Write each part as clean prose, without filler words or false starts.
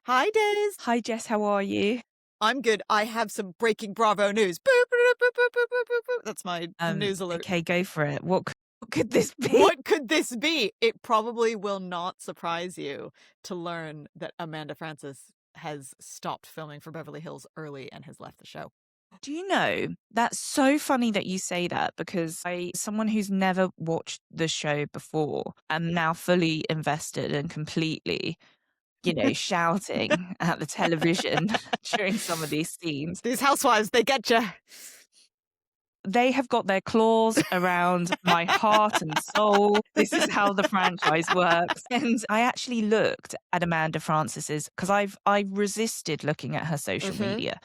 Hi, Days. Hi, Jess. How are you? I'm good. I have some breaking Bravo news. Boop, boop, boop, boop, boop, boop, boop, boop. That's my news alert. Okay, go for it. What could this be? What could this be? It probably will not surprise you to learn that Amanda Frances has stopped filming for Beverly Hills early and has left the show. Do you know, that's so funny that you say that because someone who's never watched the show before, am now fully invested and completely, shouting at the television during some of these scenes. These housewives, they get you. They have got their claws around my heart and soul. This is how the franchise works. And I actually looked at Amanda Frances's because I resisted looking at her social media.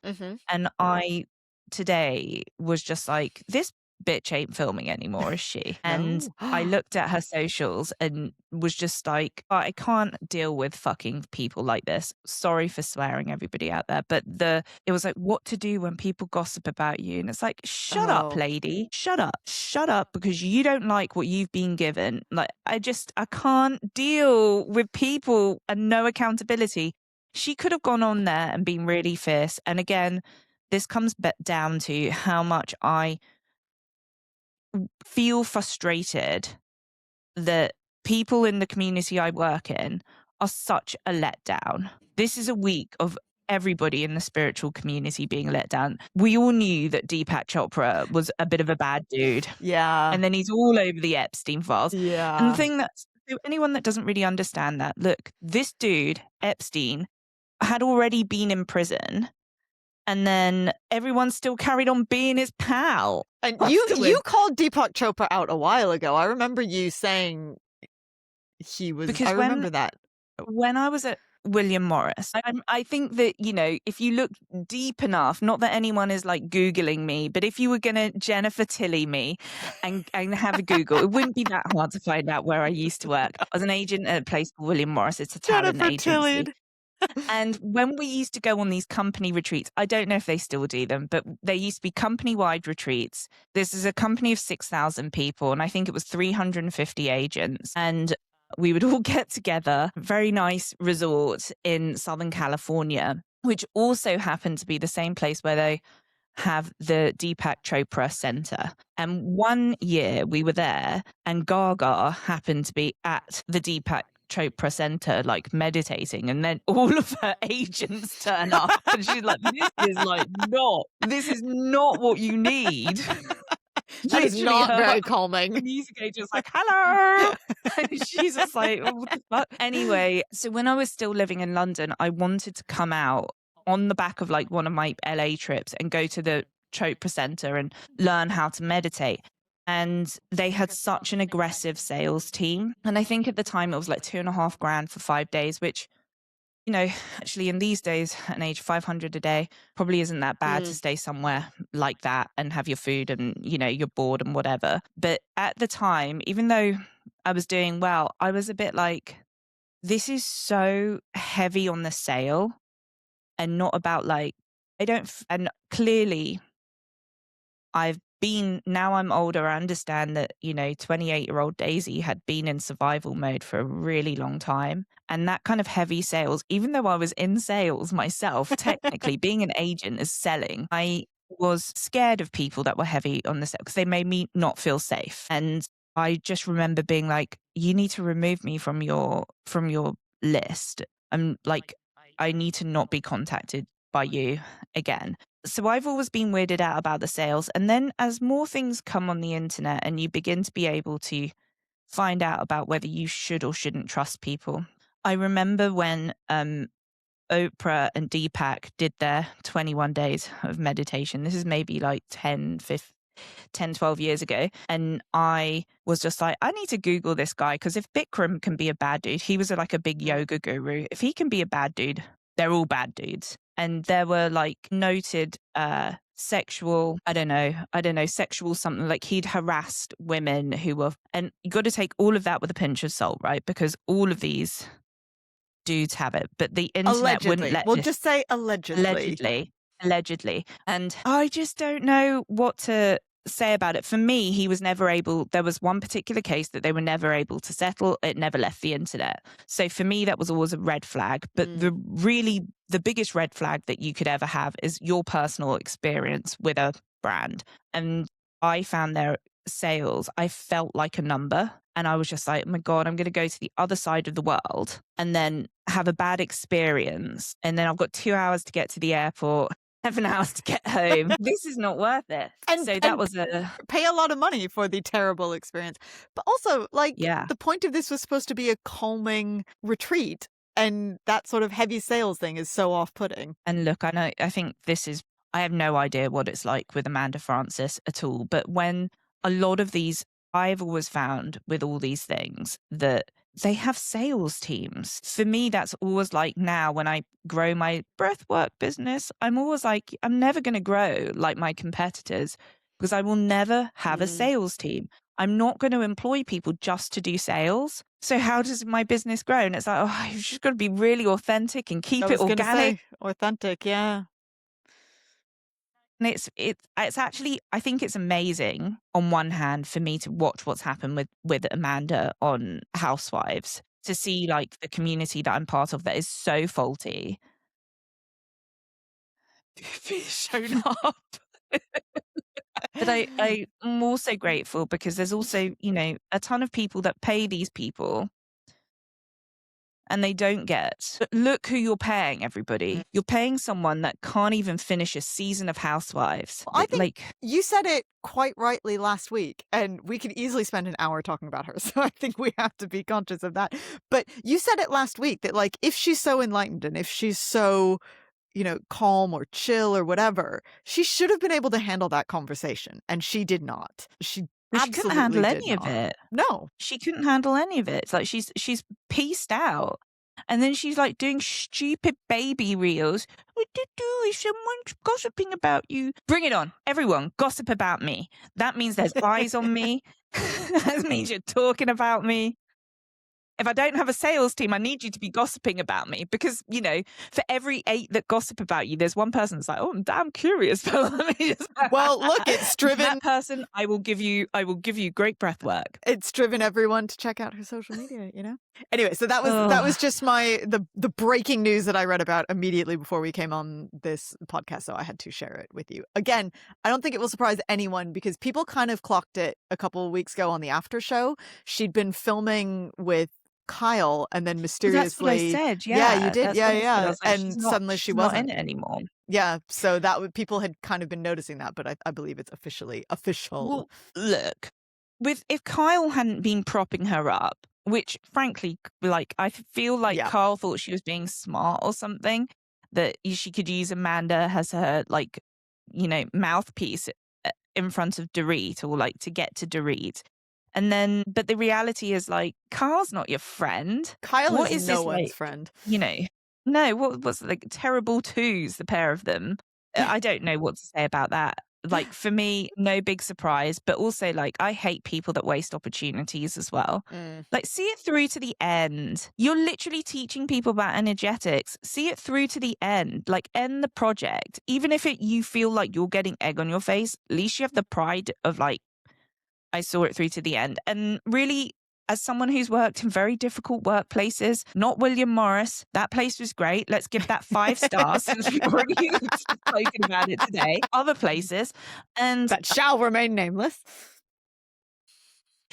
And I today was just like, this bitch ain't filming anymore, is she? And I looked at her socials and was just like, I can't deal with fucking people like this. Sorry for swearing, everybody out there. But it was like, what to do when people gossip about you. And it's like, shut up, lady. Shut up because you don't like what you've been given. Like, I can't deal with people and no accountability. She could have gone on there and been really fierce. And again, this comes down to how much I feel frustrated that people in the community I work in are such a letdown. This is a week of everybody in the spiritual community being let down. We all knew that Deepak Chopra was a bit of a bad dude. Yeah. And then he's all over the Epstein files. Yeah. And the thing anyone that doesn't really understand that, look, this dude, Epstein, had already been in prison. And then everyone still carried on being his pal. And you called Deepak Chopra out a while ago. I remember you saying he was. Because I remember that. When I was at William Morris, I think that, if you look deep enough, not that anyone is like Googling me, but if you were going to Jennifer Tilly me and have a Google, it wouldn't be that hard to find out where I used to work. I was an agent at a place called William Morris. It's a talent agency. And when we used to go on these company retreats, I don't know if they still do them, but they used to be company-wide retreats. This is a company of 6,000 people, and I think it was 350 agents. And we would all get together, very nice resort in Southern California, which also happened to be the same place where they have the Deepak Chopra Center. And one year we were there and Gaga happened to be at the Deepak Chopra Center, like meditating, and then all of her agents turn up and she's like, this is not what you need. That is not very calming. Music agent's like, hello. And she's just like, what the fuck? Anyway, so when I was still living in London, I wanted to come out on the back of like one of my LA trips and go to the Chopra Center and learn how to meditate. And they had such an aggressive sales team. And I think at the time it was like $2,500 for 5 days, which, actually in these days at an age 500 a day probably isn't that bad to stay somewhere like that and have your food and, you're bored and whatever. But at the time, even though I was doing well, I was a bit like, this is so heavy on the sale and not about and clearly now I'm older, I understand that, 28-year-old Daisy had been in survival mode for a really long time. And that kind of heavy sales, even though I was in sales myself, technically being an agent is selling, I was scared of people that were heavy on the sale because they made me not feel safe. And I just remember being like, you need to remove me from your list. I'm like, I need to not be contacted by you again. So I've always been weirded out about the sales. And then as more things come on the internet and you begin to be able to find out about whether you should or shouldn't trust people. I remember when Oprah and Deepak did their 21 days of meditation. This is maybe like 10, 12 years ago. And I was just like, I need to Google this guy because if Bikram can be a bad dude, he was like a big yoga guru. If he can be a bad dude, they're all bad dudes. And there were like noted sexual, I don't know, sexual something, like he'd harassed women who were, and you got to take all of that with a pinch of salt, right? Because all of these dudes have it, but the internet wouldn't let We'll just say allegedly. Allegedly. And I just don't know what to say about it. For me, he was never able, there was one particular case that they were never able to settle. It never left the internet. So for me, that was always a red flag. But the biggest red flag that you could ever have is your personal experience with a brand. And I found their sales, I felt like a number. And I was just like, oh my God, I'm going to go to the other side of the world and then have a bad experience. And then I've got 2 hours to get to the airport, 7 hours to get home. This is not worth it. So that was pay a lot of money for the terrible experience. But also, like, yeah. the point of this was supposed to be a calming retreat. And that sort of heavy sales thing is so off-putting. And look, I think I have no idea what it's like with Amanda Francis at all. But when a lot of these, I've always found with all these things that they have sales teams. For me, that's always like now when I grow my breathwork business, I'm always like, I'm never going to grow like my competitors because I will never have a sales team. I'm not going to employ people just to do sales. So how does my business grow? And it's like, oh, you've just got to be really authentic and keep it organic. Authentic, yeah. And it's actually, I think it's amazing on one hand for me to watch what's happened with Amanda on Housewives, to see like the community that I'm part of that is so faulty be shown up. But I'm also grateful because there's also, a ton of people that pay these people and they don't get. But look who you're paying, everybody. You're paying someone that can't even finish a season of Housewives. Well, I think you said it quite rightly last week, and we could easily spend an hour talking about her. So I think we have to be conscious of that. But you said it last week that, like, if she's so enlightened and if she's so, calm or chill or whatever, she should have been able to handle that conversation. And she did not. She couldn't handle any of it. No. She couldn't handle any of it. It's like she's pieced out. And then she's like doing stupid baby reels. What to do if someone's gossiping about you? Bring it on. Everyone, gossip about me. That means there's eyes on me. That means you're talking about me. If I don't have a sales team, I need you to be gossiping about me because, for every 8 that gossip about you, there's one person that's like, oh, I'm damn curious. Well, look, it's driven that person. I will give you great breath work. It's driven everyone to check out her social media, Anyway, so that was just the breaking news that I read about immediately before we came on this podcast. So I had to share it with you. Again, I don't think it will surprise anyone because people kind of clocked it a couple of weeks ago on the after show. She'd been filming with Kyle and then mysteriously that's what I said. Yeah, you did. Yeah. Like, and suddenly she wasn't in it anymore. Yeah, so people had kind of been noticing that, but I believe it's official. Well, look, if Kyle hadn't been propping her up, which frankly, like, I feel like Kyle thought she was being smart or something, that she could use Amanda as her, like, mouthpiece in front of Dorit or like to get to Dorit. And then, but the reality is, like, Kyle's not your friend. Kyle is no one's friend. No, what was like terrible twos, the pair of them. I don't know what to say about that. Like, for me, no big surprise, but also, like, I hate people that waste opportunities as well. Like, see it through to the end. You're literally teaching people about energetics. See it through to the end. Like, end the project. Even if you feel like you're getting egg on your face, at least you have the pride of, like, I saw it through to the end. And really, as someone who's worked in very difficult workplaces, not William Morris, that place was great. Let's give that 5 stars since we've already spoken about it today. Other places. And that shall remain nameless.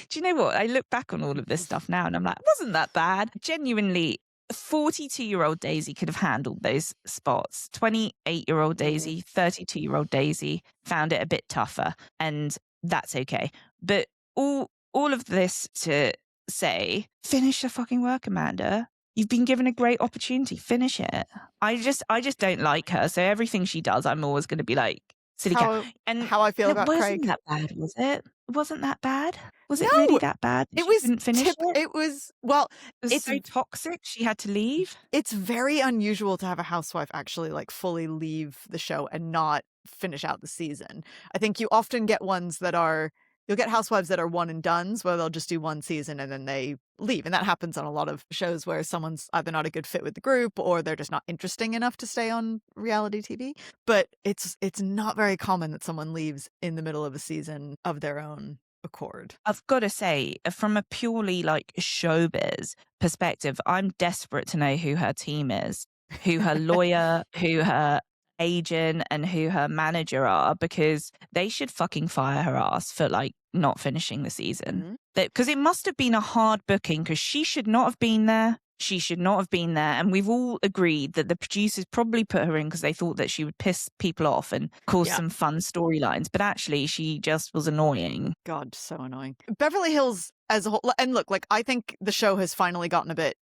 Do you know what? I look back on all of this stuff now and I'm like, wasn't that bad? Genuinely, 42-year-old Daisy could have handled those spots. 28-year-old Daisy, 32-year-old Daisy found it a bit tougher. And that's okay. But all of this to say, finish the fucking work, Amanda. You've been given a great opportunity. Finish it. I just don't like her. So everything she does, I'm always going to be like, silly cat. And how I feel about Craig. It wasn't that bad, was it? It wasn't that bad. Was it really that bad? It was. Didn't finish it. It was. Well, it's so toxic. She had to leave. It's very unusual to have a housewife actually like fully leave the show and not finish out the season. I think you often get ones that are You'll get housewives that are one and dones where they'll just do one season and then they leave. And that happens on a lot of shows where someone's either not a good fit with the group or they're just not interesting enough to stay on reality TV. But it's not very common that someone leaves in the middle of a season of their own accord. I've got to say, from a purely like showbiz perspective, I'm desperate to know who her team is, who her lawyer, who her agent, and who her manager are, because they should fucking fire her ass for like not finishing the season. Because it must have been a hard booking, because she should not have been there. She should not have been there. And we've all agreed that the producers probably put her in because they thought that she would piss people off and cause some fun storylines. But actually, she just was annoying. God, so annoying. Beverly Hills as a whole. And look, like, I think the show has finally gotten a bit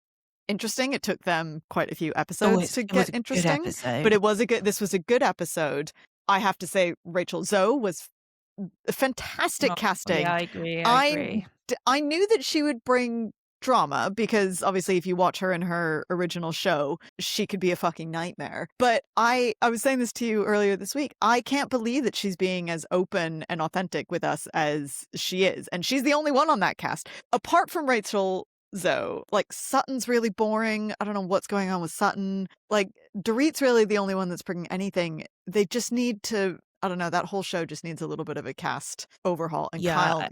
interesting. It took them quite a few episodes to get interesting. But this was a good episode. I have to say, Rachel Zoe was fantastic casting. Yeah, I agree. I knew that she would bring drama because obviously if you watch her in her original show, she could be a fucking nightmare. But I was saying this to you earlier this week. I can't believe that she's being as open and authentic with us as she is. And she's the only one on that cast. Apart from Rachel Zoe, like, Sutton's really boring. I don't know what's going on with Sutton. Like, Dorit's really the only one that's bringing anything. They just need to, I don't know, that whole show just needs a little bit of a cast overhaul. And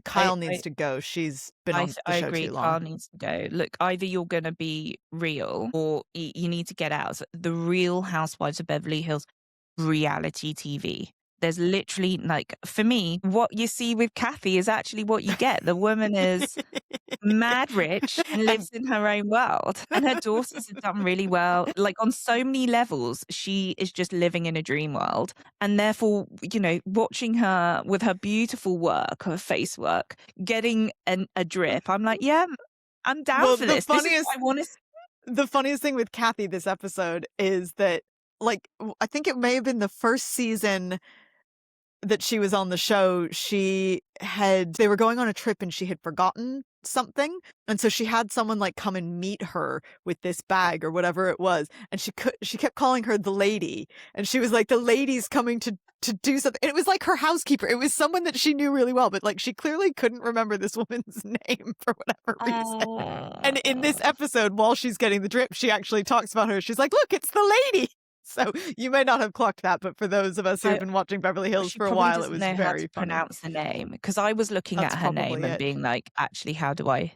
Kyle needs to go. She's been on the show too long. I agree, Kyle needs to go. Look, either you're going to be real or you need to get out. The Real Housewives of Beverly Hills reality TV. There's literally, like, for me, what you see with Kathy is actually what you get. The woman is mad rich and lives in her own world. And her daughters have done really well. Like, on so many levels, she is just living in a dream world. And therefore, you know, watching her with her beautiful work, her face work, getting a drip, I'm like, yeah, I'm down for this. This is what I want to see. The funniest thing with Kathy this episode is that, like, I think it may have been the first season that she was on the show, they were going on a trip and she had forgotten something. And so she had someone like come and meet her with this bag or whatever it was. And she kept calling her the lady. And she was like, the lady's coming to do something. And it was like her housekeeper. It was someone that she knew really well, but like she clearly couldn't remember this woman's name for whatever reason. And in this episode, while she's getting the drip, she actually talks about her. She's like, look, it's the lady. So you may not have clocked that, but for those of us who have been watching Beverly Hills for a while, it was very funny. Pronounce the name, because I was looking at her name and being like, actually, how do I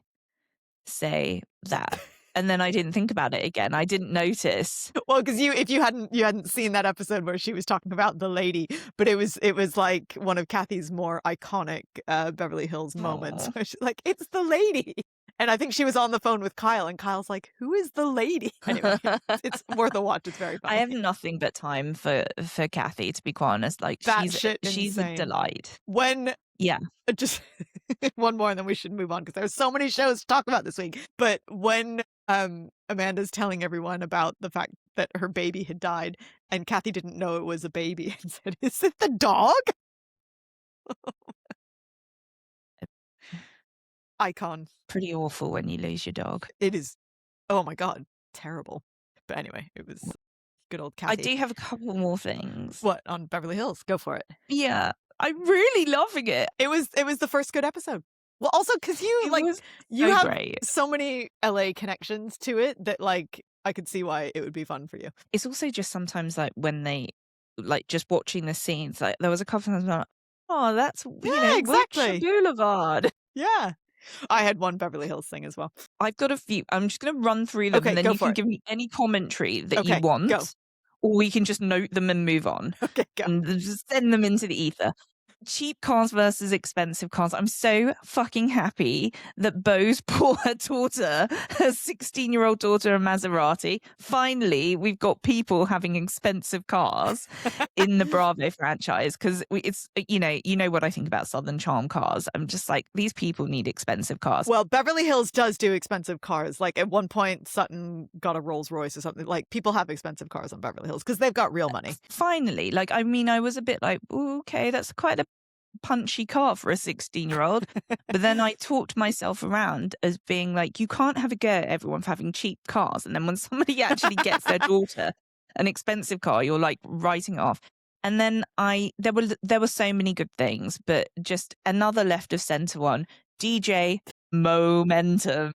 say that? And then I didn't think about it again. I didn't notice. Well, because if you hadn't seen that episode where she was talking about the lady, but it was like one of Kathy's more iconic Beverly Hills moments where she's like, it's the lady. And I think she was on the phone with Kyle, and Kyle's like, who is the lady? Anyway, it's worth a watch. It's very funny. I have nothing but time for Kathy, to be quite honest. Like, she's a delight. Just one more and then we should move on because there's so many shows to talk about this week. But when Amanda's telling everyone about the fact that her baby had died and Kathy didn't know it was a baby and said, is it the dog? Icon. Pretty awful when you lose your dog. It is. Oh my God. Terrible. But anyway, it was good old Kathy. I do have a couple more things. What, on Beverly Hills? Go for it. Yeah. I'm really loving it. It was the first good episode. Well, also because you have great. So many LA connections to it that like I could see why it would be fun for you. It's also just sometimes like when they like just watching the scenes, like there was a couple of times like, oh, that's exactly Boulevard. Yeah. I had one Beverly Hills thing as well. I've got a few. I'm just going to run through them and then you can give me any commentary that you want. Go. Or we can just note them and move on. Okay, go. And just send them into the ether. Cheap cars versus expensive cars. I'm so fucking happy that Bo's bought her daughter, her 16-year-old daughter, a Maserati. Finally, we've got people having expensive cars in the Bravo franchise because it's, you know what I think about Southern Charm cars. I'm just like, these people need expensive cars. Well, Beverly Hills does do expensive cars. Like at one point, Sutton got a Rolls Royce or something. Like people have expensive cars on Beverly Hills because they've got real money. Finally, like, I mean, I was a bit like, okay, that's quite a punchy car for a 16-year-old. But then I talked myself around as being like, you can't have a go at everyone for having cheap cars. And then when somebody actually gets their daughter an expensive car, you're like writing it off. And then there were so many good things, but just another left of center one. DJ Momentum.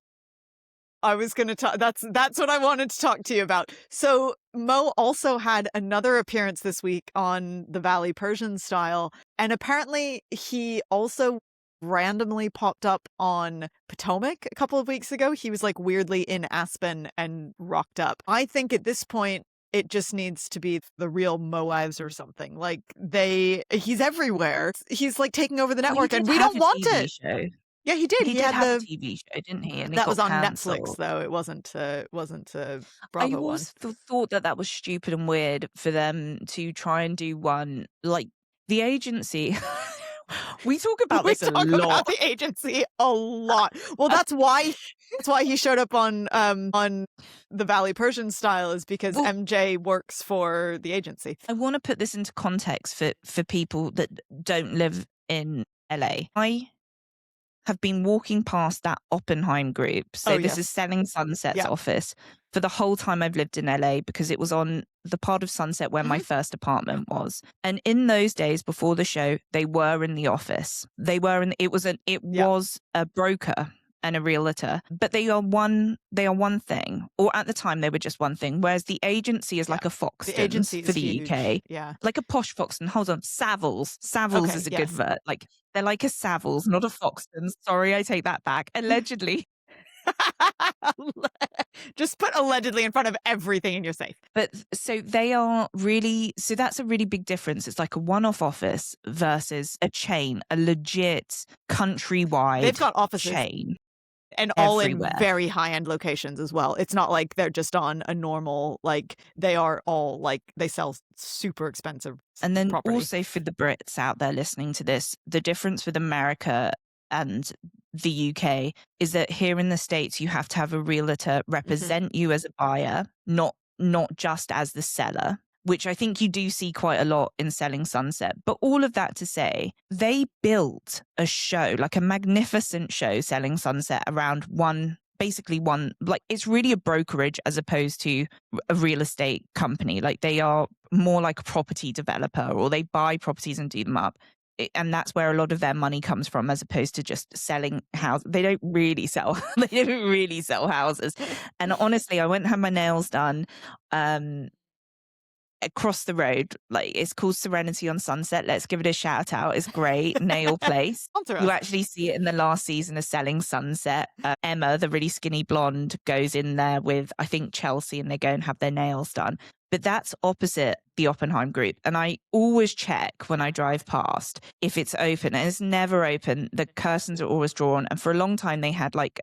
I was going to talk. That's what I wanted to talk to you about. So Mo also had another appearance this week on the Valley Persian Style, and apparently he also randomly popped up on Potomac a couple of weeks ago. He was like weirdly in Aspen and rocked up. I think at this point it just needs to be the real Mowives or something. Like he's everywhere. He's like taking over the network, and we don't want it. Show. Yeah, he did. He did have a TV show, didn't he? And that was on canceled. Netflix, though. It wasn't Bravo I always thought that was stupid and weird for them to try and do one like the agency. We talk about this a lot. We talk about the agency a lot. Well, that's why he showed up on the Valley Persian Style, is because MJ works for the agency. I want to put this into context for people that don't live in LA. I have been walking past that Oppenheim group. So this is Selling Sunset's office for the whole time I've lived in LA, because it was on the part of Sunset where my first apartment was. And in those days before the show, they were in the office. It was a broker and a realtor, but they are one thing, or at the time they were just one thing, whereas the agency is like a Foxtons for the huge. UK. Yeah. Like a posh Foxton. Hold on. Savills is a good word. Like they're like a Savills, not a Foxtons. Sorry, I take that back. Allegedly. Just put allegedly in front of everything and you're safe. But so they are really, so that's a really big difference. It's like a one-off office versus a chain, a legit countrywide They've got offices chain. And all everywhere. In very high-end locations as well. It's not like they're just on a normal, like, they are all, like, they sell super expensive And then property. Also for the Brits out there listening to this, the difference with America and the UK is that here in the States, you have to have a realtor represent you as a buyer, not just as the seller, which I think you do see quite a lot in Selling Sunset. But all of that to say, they built a show, like a magnificent show, Selling Sunset, around like it's really a brokerage as opposed to a real estate company. Like they are more like a property developer, or they buy properties and do them up. And that's where a lot of their money comes from, as opposed to just selling houses. They don't really sell houses. And honestly, I went and had my nails done across the road. Like, it's called Serenity on Sunset. Let's give it a shout out. It's great. Nail place. You actually see it in the last season of Selling Sunset. Emma, the really skinny blonde, goes in there with, I think, Chelsea, and they go and have their nails done. But that's opposite the Oppenheim group. And I always check when I drive past if it's open. And it's never open. The curtains are always drawn. And for a long time, they had like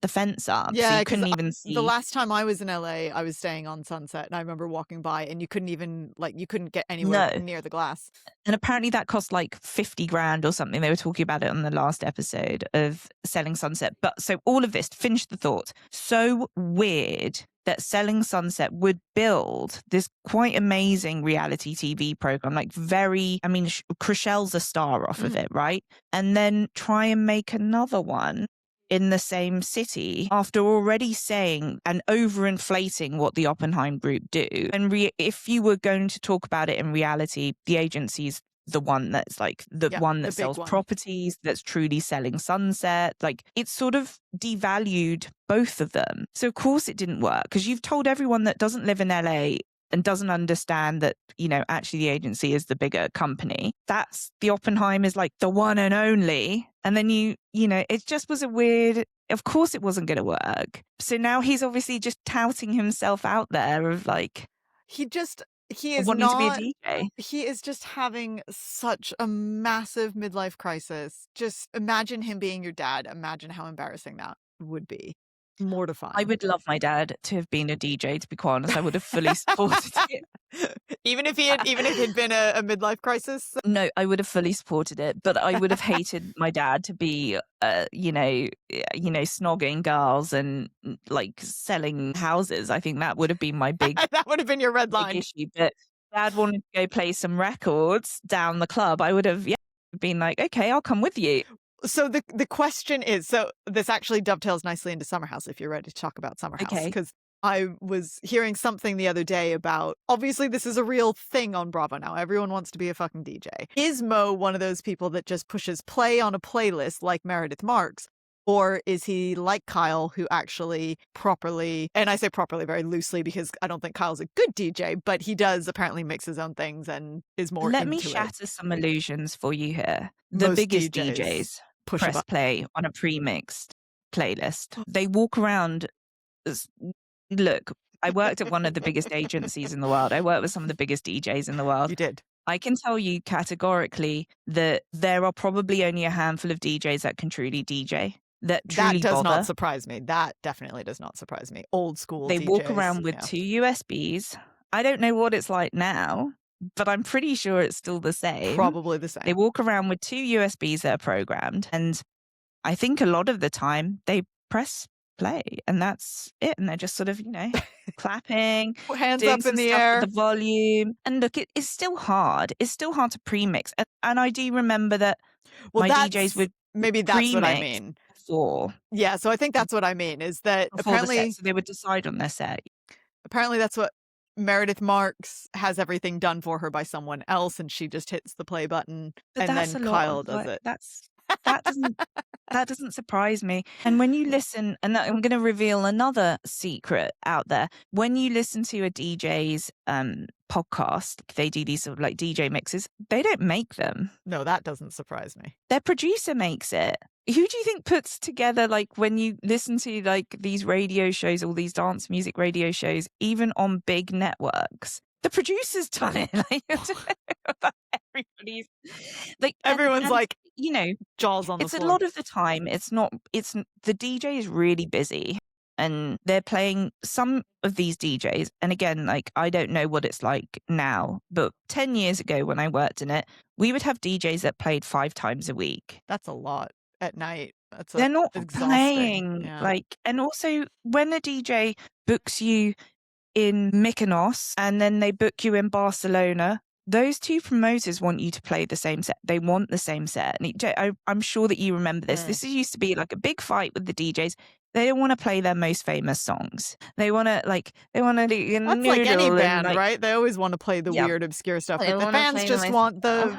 the fence up. Yeah, so you couldn't even see. The last time I was in LA, I was staying on Sunset, and I remember walking by, and you couldn't even, like, you couldn't get anywhere near the glass. And apparently that cost like 50 grand or something. They were talking about it on the last episode of Selling Sunset. But so all of this, to finish the thought, so weird that Selling Sunset would build this quite amazing reality TV program, like Chrishell's a star off of it, right? And then try and make another one in the same city after already saying and overinflating what the Oppenheim group do. And if you were going to talk about it in reality, the agency's the one that's like the one that sells properties, that's truly Selling Sunset. Like, it's sort of devalued both of them. So of course it didn't work, because you've told everyone that doesn't live in LA and doesn't understand that, actually the agency is the bigger company. That's the Oppenheim is like the one and only. And then it just was a weird, of course it wasn't going to work. So now he's obviously just touting himself out there of like, he is wanting to be a DJ. He is just having such a massive midlife crisis. Just imagine him being your dad. Imagine how embarrassing that would be. Mortifying. I would love my dad to have been a DJ, to be quite honest. I would have fully supported it. Even if it'd been a midlife crisis? No, I would have fully supported it, but I would have hated my dad to be snogging girls and like selling houses. I think that would have been my big that would have been your red line issue. But dad wanted to go play some records down the club. I would have been like, okay, I'll come with you. So the question is, so this actually dovetails nicely into Summer House, if you're ready to talk about Summer House. Okay. Because I was hearing something the other day about, obviously this is a real thing on Bravo now. Everyone wants to be a fucking DJ. Is Mo one of those people that just pushes play on a playlist like Meredith Marks? Or is he like Kyle, who actually properly, and I say properly very loosely because I don't think Kyle's a good DJ, but he does apparently mix his own things and is more Let into me it. shatter some illusions for you here. The Most biggest DJs DJs push a press button. play on a pre-mixed playlist. They walk around look, I worked at one of the biggest agencies in the world. I worked with some of the biggest DJs in the world. You did. I can tell you categorically that there are probably only a handful of DJs that can truly DJ, that truly That does bother. not surprise me. That definitely does not surprise me. Old school They DJs. walk around with 2 USBs. I don't know what it's like now, but I'm pretty sure it's still the same. Probably the same. They walk around with 2 USBs that are programmed, and I think a lot of the time they press play and that's it. And they're just sort of, clapping, Hands doing up some in the stuff air. with the volume. And look, it's still hard. It's still hard to pre-mix. And I do remember that my DJs would maybe that's what I pre-mix mean. before Yeah, so I think that's what I mean is that the set, apparently so they would decide on their set. apparently that's what Meredith Marks has everything done for her by someone else, and she just hits the play button, But and that's then a lot Kyle of, does it. that doesn't surprise me. And when you listen, and I'm going to reveal another secret out there. When you listen to a DJ's podcast, they do these sort of like DJ mixes. They don't make them. No, that doesn't surprise me. Their producer makes it. Who do you think puts together, like, when you listen to like these radio shows, all these dance music radio shows, even on big networks? The producer's done it. Like, everybody's like, Everyone's like, jaws on the it's floor. a lot of the time. It's the DJ is really busy and they're playing some of these DJs. And again, like, I don't know what it's like now, but 10 years ago when I worked in it, we would have DJs that played 5 times a week. That's a lot at night. They're not exhausting. playing. Yeah. Like, and also when a DJ books you in Mykonos and then they book you in Barcelona, those 2 promoters want you to play the same set. They want the same set. And I'm sure that you remember this. This used to be like a big fight with the DJs. They don't want to play their most famous songs. They want to That's like any band, right? They always want to play the weird, obscure stuff. But the fans just want the.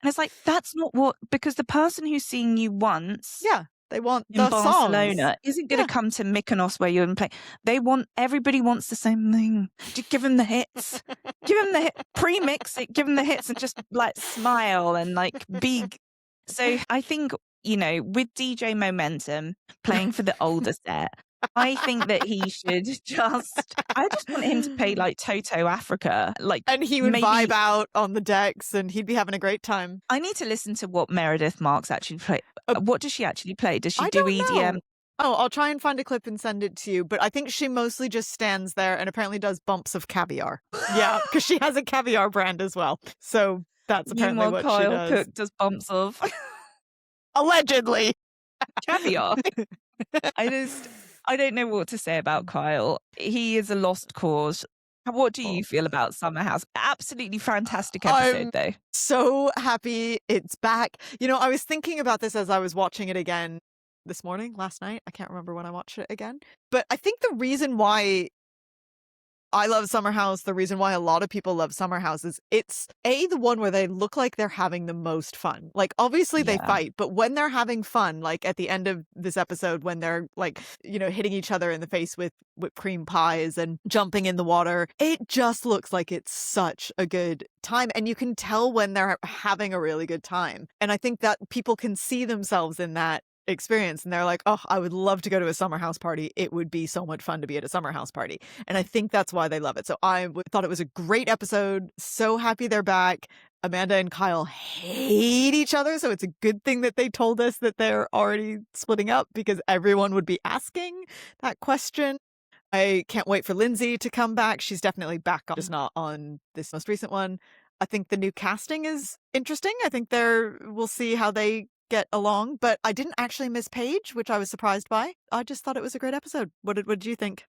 And it's like, that's not what, because the person who's seeing you once. Yeah. They want in the Barcelona songs. Isn't going to come to Mykonos where you're going to play. Everybody wants the same thing. Just give them the hits. Give them the hit. Pre-mix it, give them the hits and just like smile and like be. So I think, with DJ Momentum playing for the older set, I think that he should I just want him to play like Toto Africa. And he would vibe out on the decks and he'd be having a great time. I need to listen to what Meredith Marks actually play. What does she actually play? Does she do EDM? Know. Oh, I'll try and find a clip and send it to you. But I think she mostly just stands there and apparently does bumps of caviar. Yeah, because she has a caviar brand as well. So that's apparently what Kyle she does. Cook does bumps of allegedly caviar. I don't know what to say about Kyle. He is a lost cause. What do you feel about Summer House? Absolutely fantastic episode, though. So happy it's back. I was thinking about this as I was watching it again this morning, last night. I can't remember when I watched it again. But I think the reason why I love Summer House, the reason why a lot of people love Summer House is it's the one where they look like they're having the most fun. Like, obviously they fight, but when they're having fun, like at the end of this episode, when they're like, hitting each other in the face with whipped cream pies and jumping in the water, it just looks like it's such a good time. And you can tell when they're having a really good time. And I think that people can see themselves in that experience and they're like, oh, I would love to go to a summer house party. It would be so much fun to be at a summer house party. And I think that's why they love it. So I thought it was a great episode. So happy they're back. Amanda and Kyle hate each other. So it's a good thing that they told us that they're already splitting up because everyone would be asking that question. I can't wait for Lindsay to come back. She's definitely back on, just not on this most recent one. I think the new casting is interesting. I think we'll see how they get along, but I didn't actually miss Paige, which I was surprised by. I just thought it was a great episode. What did you think?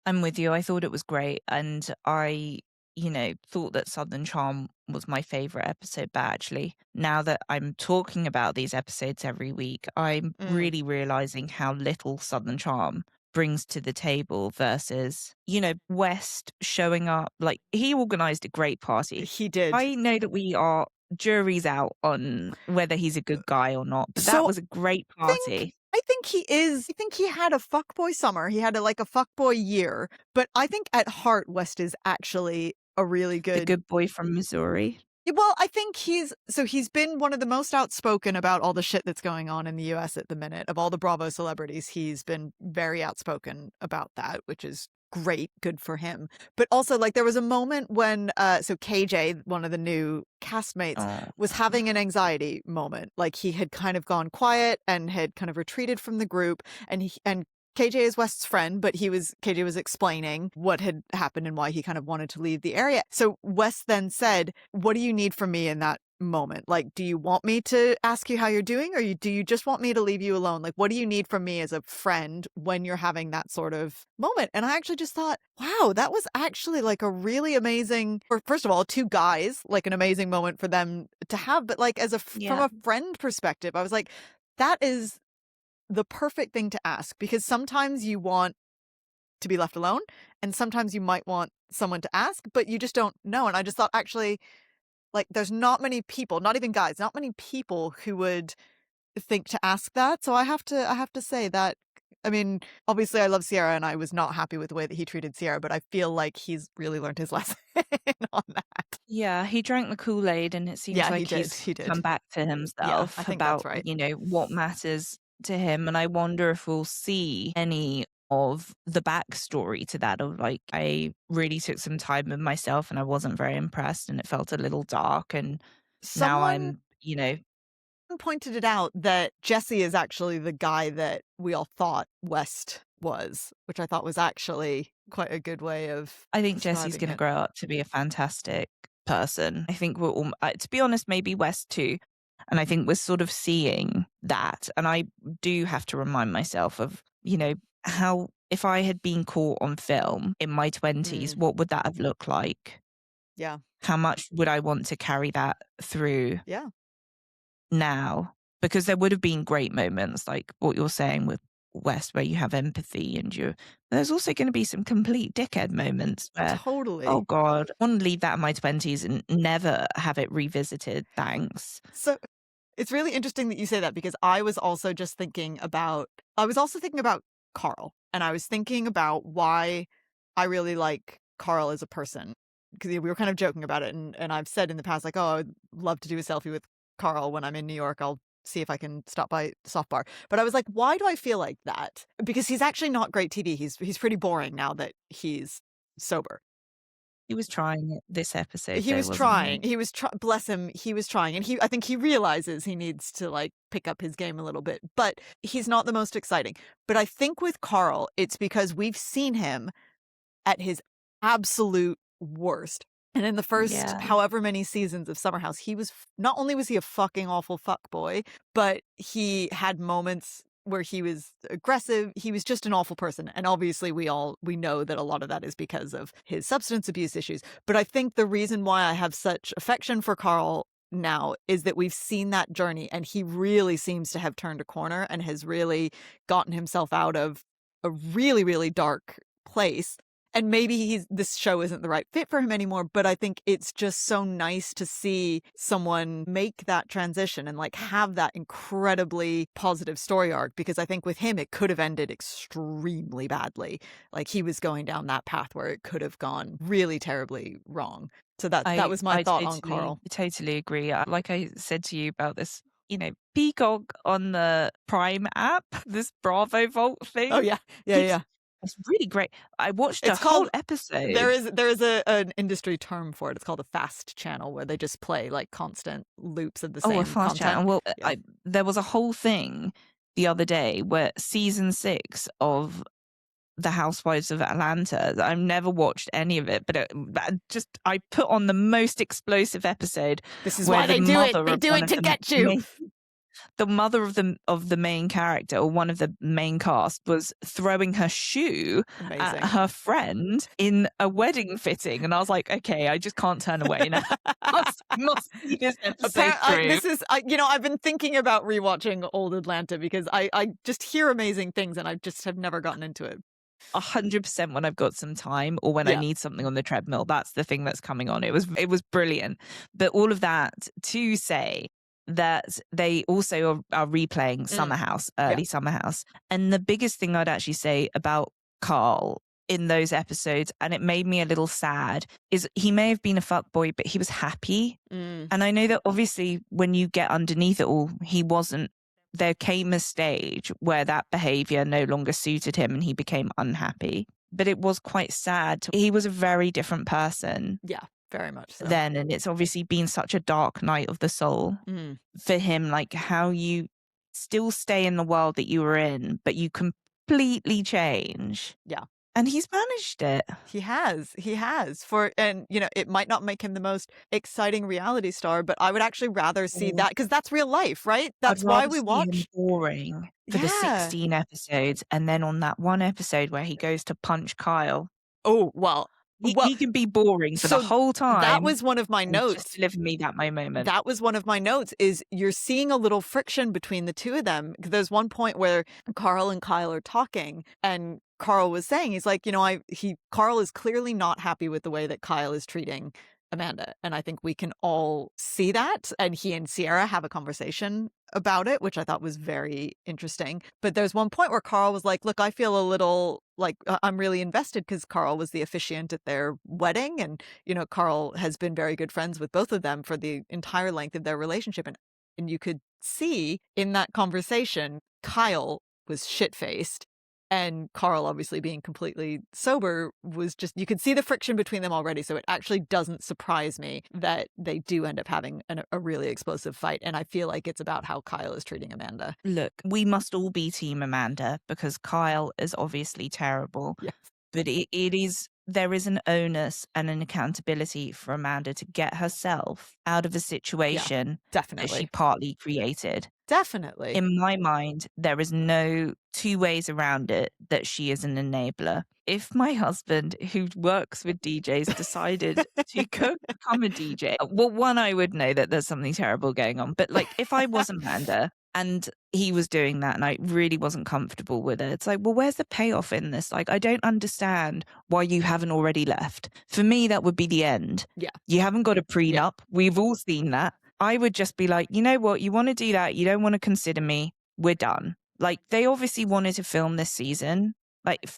I'm with you. I thought it was great, and I, thought that Southern Charm was my favorite episode. But actually, now that I'm talking about these episodes every week, I'm really realizing how little Southern Charm brings to the table versus, West showing up. Like, he organized a great party. He did. I know that we are jury's out on whether he's a good guy or not, but that was a great party. I think he is. I think he had a fuckboy summer. He had a fuckboy year. But I think at heart, West is actually a really The good boy from Missouri. Well, I think he's been one of the most outspoken about all the shit that's going on in the US at the minute. Of all the Bravo celebrities, he's been very outspoken about that, which is great. Good for him. But also, there was a moment when KJ, one of the new castmates, was having an anxiety moment. He had kind of gone quiet and had kind of retreated from the group, and KJ is West's friend, but KJ was explaining what had happened and why he kind of wanted to leave the area. So West then said, "What do you need from me in that moment? Do you want me to ask you how you're doing, or do you just want me to leave you alone? What do you need from me as a friend when you're having that sort of moment?" And I actually just thought, wow, that was actually a really amazing, or first of all, two guys, an amazing moment for them to have. But from a friend perspective, I was like, that is the perfect thing to ask, because sometimes you want to be left alone and sometimes you might want someone to ask, but you just don't know. And I just thought, actually, there's not many people, not even guys, not many people who would think to ask that. So I have to say that, I mean, obviously I love Sierra and I was not happy with the way that he treated Sierra, but I feel like he's really learned his lesson on that. Yeah, he drank the Kool-Aid, and it seems like he did come back to himself about, right. What matters to him. And I wonder if we'll see any of the backstory to that, of I really took some time with myself and I wasn't very impressed and it felt a little dark, and now I'm pointed it out that Jesse is actually the guy that we all thought West was, which I thought was actually quite a good way of I think Jesse's going to grow up to be a fantastic person. I think we're all, to be honest, maybe West too. And I think we're sort of seeing that. And I do have to remind myself of, how, if I had been caught on film in my 20s, what would that have looked like? Yeah. How much would I want to carry that through now? Because there would have been great moments like what you're saying with West, where you have empathy, and there's also going to be some complete dickhead moments where, oh God, I want to leave that in my 20s and never have it revisited. Thanks. So it's really interesting that you say that, because I was also thinking about Carl, and I was thinking about why I really like Carl as a person, because we were kind of joking about it, and I've said in the past, oh, I would love to do a selfie with Carl when I'm in New York. I'll see if I can stop by Soft Bar. But I was like, why do I feel like that? Because he's actually not great TV. He's pretty boring now that he's sober. He was trying it this episode. He was trying. He was bless him. He was trying, and I think he realizes he needs to pick up his game a little bit. But he's not the most exciting. But I think with Carl, it's because we've seen him at his absolute worst. And in the first however many seasons of Summer House, he was not only was he a fucking awful fuckboy, but he had moments where he was aggressive. He was just an awful person. And obviously we know that a lot of that is because of his substance abuse issues. But I think the reason why I have such affection for Carl now is that we've seen that journey, and he really seems to have turned a corner and has really gotten himself out of a really, really dark place. And maybe this show isn't the right fit for him anymore, but I think it's just so nice to see someone make that transition and have that incredibly positive story arc, because I think with him, it could have ended extremely badly. He was going down that path where it could have gone really terribly wrong. So that was my thought on Carl. I totally agree. Like I said to you about this, Peacock on the Prime app, this Bravo Vault thing. Oh, yeah. It's really great. I watched a whole episode. There is an industry term for it. It's called a fast channel, where they just play constant loops of the same a fast content. channel. Well, there was a whole thing the other day where season 6 of the Housewives of Atlanta, I've never watched any of it, but I put on the most explosive episode. This is why they do it. They do it to get you. the mother of the main character, or one of the main cast, was throwing her shoe at her friend in a wedding fitting, and I was like, okay, I just can't turn away now. must see this episode through. I've been thinking about rewatching Old Atlanta because I just hear amazing things and I just have never gotten into it. 100% when I've got some time or when I need something on the treadmill, that's the thing that's coming on. It was brilliant. But all of that to say that they also are replaying Summer House, early Summer House. And the biggest thing I'd actually say about Carl in those episodes, and it made me a little sad, is he may have been a fuckboy, but he was happy. And I know that obviously when you get underneath it all, he wasn't. There came a stage where that behavior no longer suited him and he became unhappy. But it was quite sad. He was a very different person. Yeah, very much so. Then, and it's obviously been such a dark night of the soul for him, like how you still stay in the world that you were in, but you completely change. Yeah. And he's managed it. He has. And it might not make him the most exciting reality star, but I would actually rather see that because that's real life, right? That's why we watch. Him boring for the 16 episodes, and then on that one episode where he goes to punch Kyle. Oh, well. He can be boring for the whole time. That was one of my notes. Just deliver me that moment. That was one of my notes, is you're seeing a little friction between the two of them. There's one point where Carl and Kyle are talking, and Carl was saying, he's like, Carl is clearly not happy with the way that Kyle is treating Amanda. And I think we can all see that. And he and Sierra have a conversation about it, which I thought was very interesting. But there's one point where Carl was like, look, I feel a little like I'm really invested because Carl was the officiant at their wedding. And, Carl has been very good friends with both of them for the entire length of their relationship. And you could see in that conversation, Kyle was shit-faced. And Carl, obviously being completely sober, was just, you could see the friction between them already. So it actually doesn't surprise me that they do end up having a really explosive fight. And I feel like it's about how Kyle is treating Amanda. Look, we must all be Team Amanda because Kyle is obviously terrible. Yes. But there is an onus and an accountability for Amanda to get herself out of a situation that she partly created. Definitely. In my mind, there is no two ways around it that she is an enabler. If my husband, who works with DJs, decided to become a DJ, well, one, I would know that there's something terrible going on. But if I was Amanda and he was doing that and I really wasn't comfortable with it, it's like, well, where's the payoff in this? I don't understand why you haven't already left. For me, that would be the end. Yeah. You haven't got a prenup. We've all seen that. I would just be like, you know what? You want to do that. You don't want to consider me. We're done. They obviously wanted to film this season.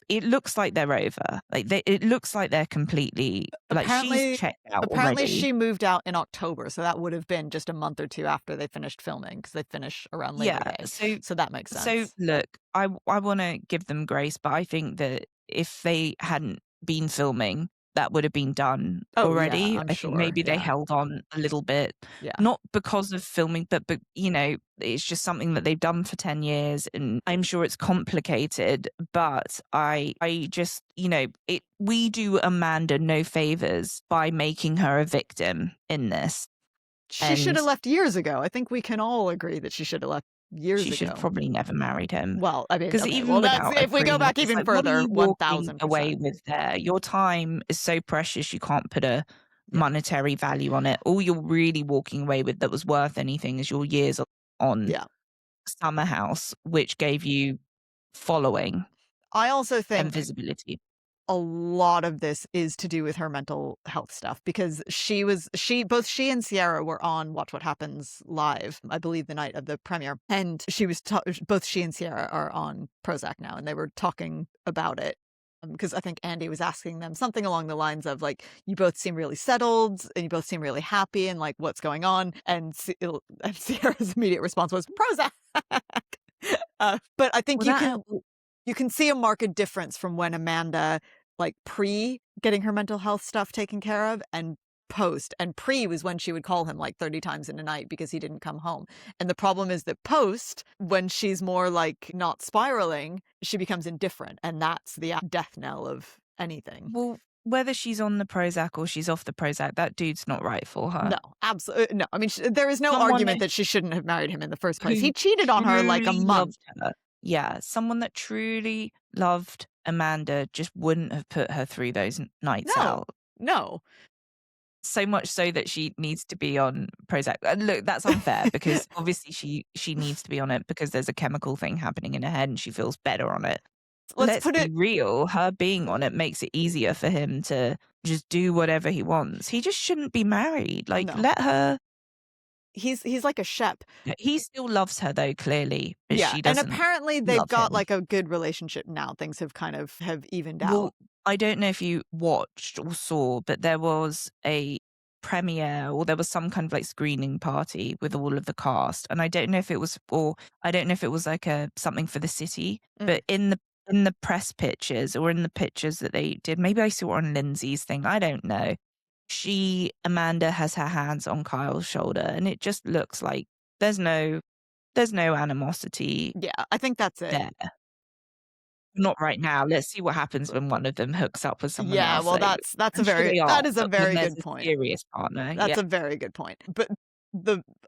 It looks like they're over. It looks like they're completely, she's checked out Apparently already. She moved out in October. So that would have been just a month or two after they finished filming because they finish around Labor Day. So that makes sense. So look, I want to give them grace, but I think that if they hadn't been filming, that would have been done already. Yeah, I think maybe they held on a little bit, not because of filming, but it's just something that they've done for 10 years, and I'm sure it's complicated. But I just we do Amanda no favors by making her a victim in this. She should have left years ago. I think we can all agree that she should have left years ago. She should have probably never married him. Well, I mean, because if we go back even further, 1,000% away with there. Your time is so precious, you can't put a monetary value on it. All you're really walking away with that was worth anything is your years on Summer House, which gave you following. I also think and visibility. A lot of this is to do with her mental health stuff because both she and Sierra were on Watch What Happens live, I believe the night of the premiere. And both she and Sierra are on Prozac now, and they were talking about it. Because I think Andy was asking them something along the lines of you both seem really settled and you both seem really happy and what's going on. And Sierra's immediate response was Prozac. But I think you can see a marked difference from when Amanda pre getting her mental health stuff taken care of and post. And pre was when she would call him 30 times in a night because he didn't come home. And the problem is that post, when she's more not spiraling, she becomes indifferent. And that's the death knell of anything. Well, whether she's on the Prozac or she's off the Prozac, that dude's not right for her. No, absolutely no. I mean, there is no Someone argument that she shouldn't have married him in the first place. who He cheated on her like a truly month. loved her. Yeah, someone that truly loved Amanda just wouldn't have put her through those nights out. No. So much so that she needs to be on Prozac. Look, that's unfair because obviously she needs to be on it because there's a chemical thing happening in her head and she feels better on it. Let's be real. Her being on it makes it easier for him to just do whatever he wants. He just shouldn't be married. Like, let her. He's like a shep. He still loves her though, clearly, but she doesn't. And apparently they've got him. like a good relationship now. Things have kind of evened out. Well, I don't know if you watched or saw, but there was a premiere or there was some kind of like screening party with all of the cast, and I don't know if it was like a something for the city, but in the press pictures or in the pictures that they did, maybe I saw it on Lindsay's thing, I don't know. Amanda has her hands on Kyle's shoulder and it just looks like there's no animosity. Yeah, I think that's it. There. Not right now. Let's see what happens when one of them hooks up with someone else. Yeah, well, that is a very good point. Serious partner. That's a very good point. But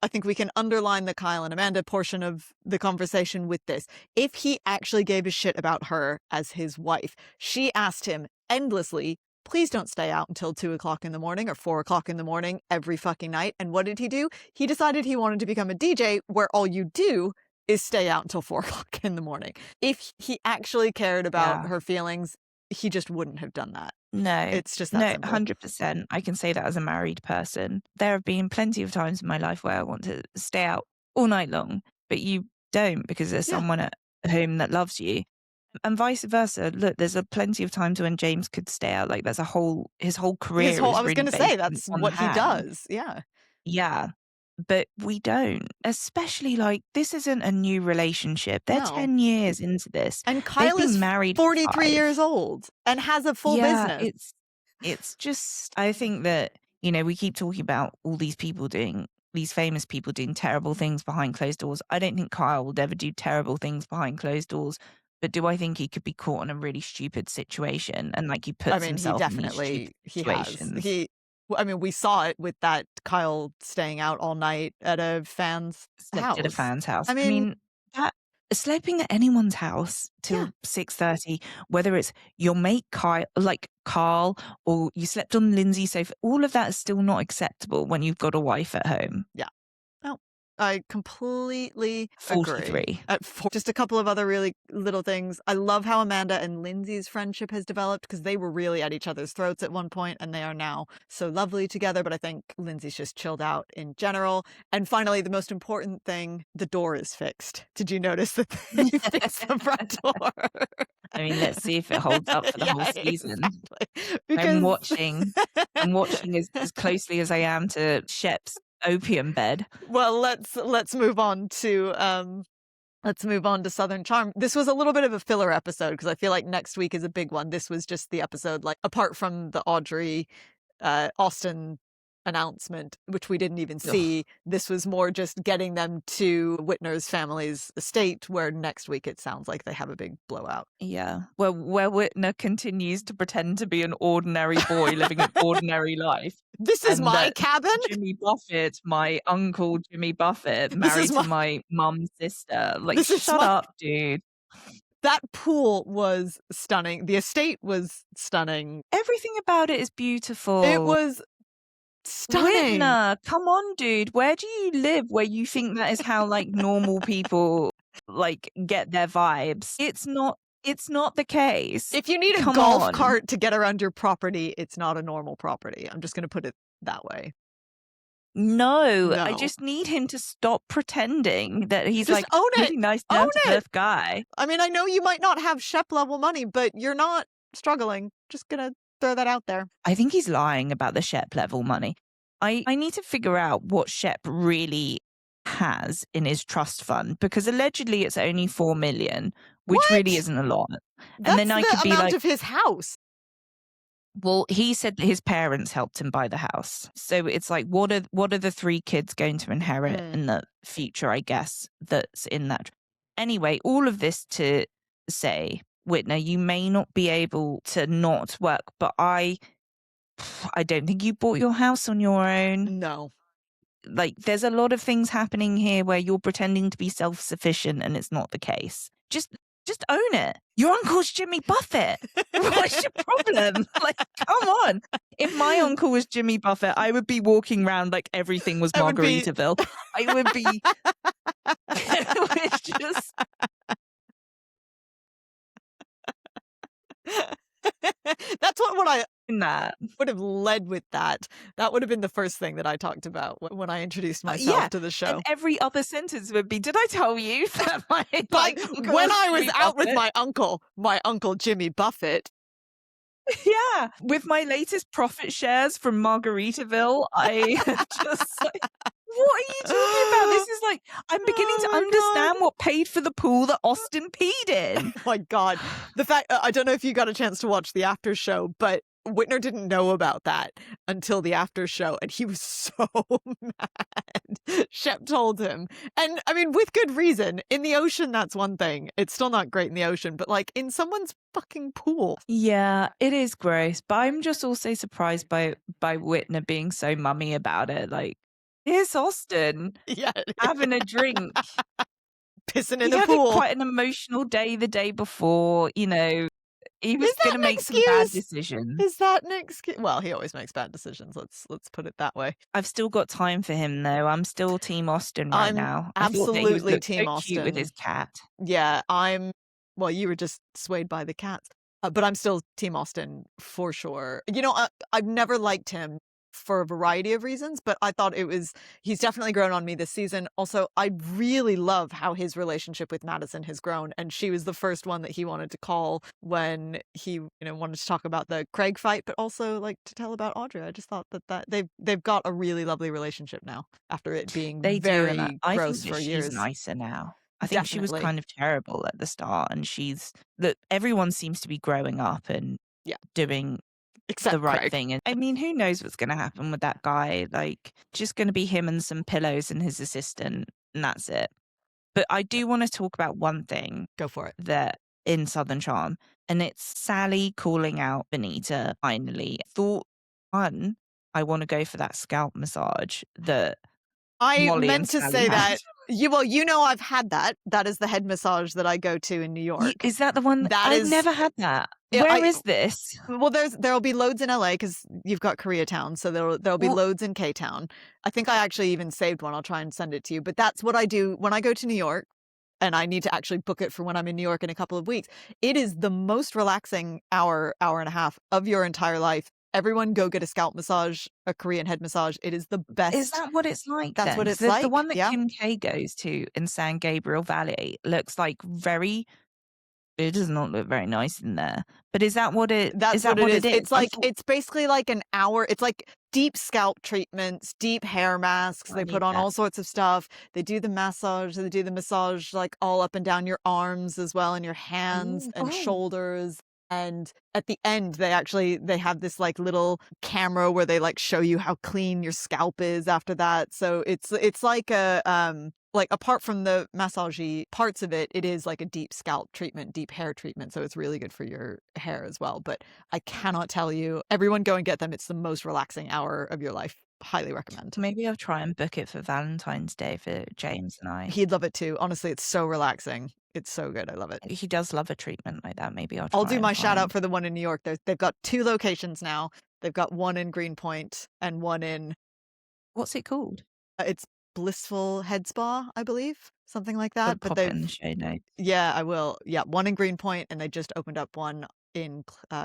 I think we can underline the Kyle and Amanda portion of the conversation with this. If he actually gave a shit about her as his wife, she asked him endlessly, please don't stay out until 2 o'clock in the morning or 4 o'clock in the morning every fucking night. And what did he do? He decided he wanted to become a DJ where all you do is stay out until 4 o'clock in the morning. If he actually cared about her feelings, he just wouldn't have done that. No, it's just that simple. 100%. I can say that as a married person. There have been plenty of times in my life where I want to stay out all night long, but you don't because there's someone at home that loves you. And vice versa. Look, there's plenty of times when James could stay out. Like his whole career. I was going to say that's what he does. Yeah. Yeah. But we don't, especially like this isn't a new relationship. They're 10 years into this. And Kyle is married 43 years old and has a full business. It's just, I think that, we keep talking about all these famous people doing terrible things behind closed doors. I don't think Kyle would ever do terrible things behind closed doors. But do I think he could be caught in a really stupid situation and like he puts himself in these stupid situations? We saw it with that Kyle staying out all night at a fan's house. At a fan's house. I mean that sleeping at anyone's house till 6:30, whether it's your mate Carl or you slept on Lindsay's sofa, all of that is still not acceptable when you've got a wife at home. Yeah. I completely 43. Agree. Just a couple of other really little things. I love how Amanda and Lindsay's friendship has developed because they were really at each other's throats at one point and they are now so lovely together. But I think Lindsay's just chilled out in general. And finally, the most important thing, the door is fixed. Did you notice that they fixed the front door? I mean, let's see if it holds up for the whole season. Exactly. I'm watching as closely as I am to Shep's opium bed. Well, let's move on to Southern Charm. This was a little bit of a filler episode because I feel like next week is a big one. This was just the episode, like apart from the Audrey Austen announcement, which we didn't even see. This was more just getting them to Whitner's family's estate, where next week it sounds like they have a big blowout. Yeah. Well, where Whitner continues to pretend to be an ordinary boy living an ordinary life. This is my cabin? Jimmy Buffett, my uncle Jimmy Buffett, married to my mum's sister. Like, shut up, dude. That pool was stunning. The estate was stunning. Everything about it is beautiful. It was stunning. Whitner, come on, dude. Where do you live where you think that is how like normal people like get their vibes? It's not the case. If you need a golf cart to get around your property, it's not a normal property. I'm just going to put it that way. No, I just need him to stop pretending that he's just like a really nice down to earth guy. I mean, I know you might not have Shep level money, but you're not struggling. Just going to throw that out there. I think he's lying about the Shep level money. I need to figure out what Shep really has in his trust fund because allegedly it's only 4 million, which really isn't a lot. And then I could be like, of his house. Well, he said that his parents helped him buy the house. So it's like, what are the 3 kids going to inherit in the future, I guess, that's in that. Anyway, all of this to say Whitner, you may not be able to not work, but I don't think you bought your house on your own. No. Like, there's a lot of things happening here where you're pretending to be self-sufficient and it's not the case. Just own it. Your uncle's Jimmy Buffett. What's your problem? Like, come on. If my uncle was Jimmy Buffett, I would be walking around like everything was Margaritaville. I would be it was just That's what I that. would have led with that. That would have been the first thing that I talked about when I introduced myself to the show. And every other sentence would be, did I tell you that my like when I was out with my uncle Jimmy Buffett. Yeah. With my latest profit shares from Margaritaville, I just like, what are you talking about? This is like, I'm beginning to understand what paid for the pool that Austen peed in. Oh my God. The fact, I don't know if you got a chance to watch the after show, but Whitner didn't know about that until the after show, and he was so mad. Shep told him. And I mean, with good reason. In the ocean, that's one thing. It's still not great in the ocean, but like in someone's fucking pool. Yeah, it is gross. But I'm just also surprised by Whitner being so mummy about it. Like, here's Austen having a drink. Pissing in the pool. Had quite an emotional day the day before, you know. He was going to make some bad decisions. Is that an excuse? Well, he always makes bad decisions. Let's put it that way. I've still got time for him, though. I'm still Team Austen right now. Absolutely Team Austen. Cute with his cat. Yeah, well, you were just swayed by the cats. But I'm still Team Austen for sure. You know, I've never liked him for a variety of reasons, but I thought he's definitely grown on me this season. Also, I really love how his relationship with Madison has grown, and she was the first one that he wanted to call when he, wanted to talk about the Craig fight, but also like to tell about Audrey. I just thought that they've got a really lovely relationship now after it being very gross for years. She's nicer now. I think she was kind of terrible at the start, and everyone seems to be growing up and doing the right thing. And I mean, who knows what's going to happen with that guy? Like, just going to be him and some pillows and his assistant, and that's it. But I do want to talk about one thing. Go for it. That in Southern Charm, and it's Sally calling out Benita finally. I want to go for that scalp massage that I Molly meant to Sally say had. that. I've had that. That is the head massage that I go to in New York. Is that the one? I've never had that. Where is this? Well, there'll be loads in LA because you've got Koreatown, so there'll be loads in K-Town. I think I actually even saved one. I'll try and send it to you. But that's what I do when I go to New York, and I need to actually book it for when I'm in New York in a couple of weeks. It is the most relaxing hour and a half of your entire life. Everyone go get a scalp massage, a Korean head massage. It is the best. Is that what it's like? That's what it's like. The one that Kim K goes to in San Gabriel Valley looks like it does not look very nice in there. But is that what it is? It's basically like an hour. It's like deep scalp treatments, deep hair masks. They put on all sorts of stuff. They do the massage. They do the massage like all up and down your arms as well, and your hands and shoulders. And at the end, they have this like little camera where they like show you how clean your scalp is after that. So it's like like apart from the massage parts of it, it is like a deep scalp treatment, deep hair treatment. So it's really good for your hair as well. But I cannot tell you, everyone go and get them. It's the most relaxing hour of your life. Highly recommend. Maybe I'll try and book it for Valentine's Day for James and I. He'd love it too. Honestly, it's so relaxing. It's so good. I love it. He does love a treatment like that. Maybe I'll do my shout out for the one in New York. They've got 2 locations now. They've got one in Greenpoint and one in... What's it called? It's Blissful Head Spa, I believe. Something like that. But pop it in the show notes. Yeah, I will. Yeah, one in Greenpoint, and they just opened up one in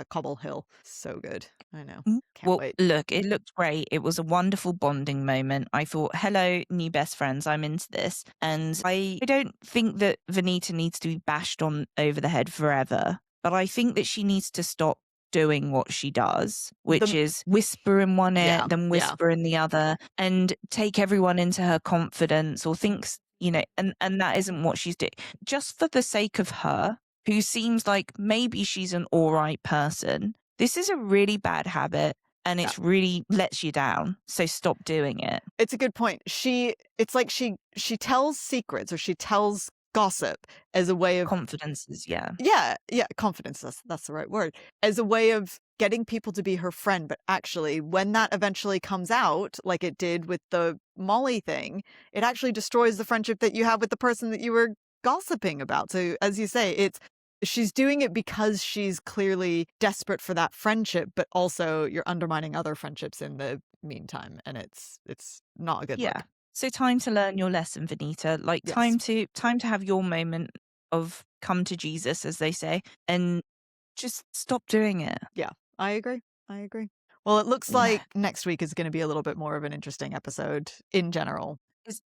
Cobble Hill. So good. I know. Can't wait. Look, it looked great. It was a wonderful bonding moment. I thought, hello, new best friends. I'm into this. And I don't think that Venita needs to be bashed on over the head forever. But I think that she needs to stop doing what she does, which is whisper in one ear, then whisper in the other, and take everyone into her confidence or thinks, and that isn't what she's doing. Just for the sake of her, who seems like maybe she's an all right person. This is a really bad habit, and it really lets you down. So stop doing it. It's a good point. It's like she tells secrets, or she tells gossip as a way of Confidences, yeah. yeah, confidence, that's the right word, as a way of getting people to be her friend. But actually, when that eventually comes out, like it did with the Molly thing, it actually destroys the friendship that you have with the person that you were gossiping about. So as you say, she's doing it because she's clearly desperate for that friendship, but also you're undermining other friendships in the meantime, and it's not a good Yeah. look. So time to learn your lesson, Vanita. Like Yes. time to have your moment of come to Jesus, as they say, and just stop doing it. Yeah, I agree. Well, it looks like next week is going to be a little bit more of an interesting episode in general.